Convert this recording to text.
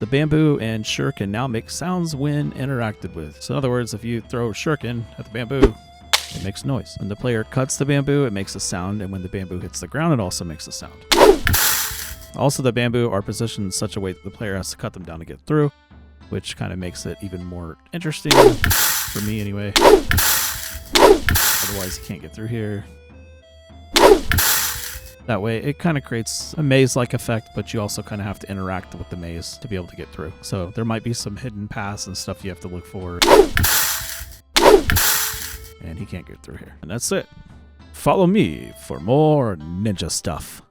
bamboo and shuriken now make sounds when interacted with. So in other words, if you throw shuriken at the bamboo, it makes noise. When the player cuts the bamboo, it makes a sound, and when the bamboo hits the ground, it also makes a sound. Also, the bamboo are positioned in such a way that the player has to cut them down to get through, which kind of makes it even more interesting, for me anyway. Otherwise, you can't get through here. That way, it kind of creates a maze-like effect, but you also kind of have to interact with the maze to be able to get through. So there might be some hidden paths and stuff you have to look for. And he can't get through here. And that's it. Follow me for more ninja stuff.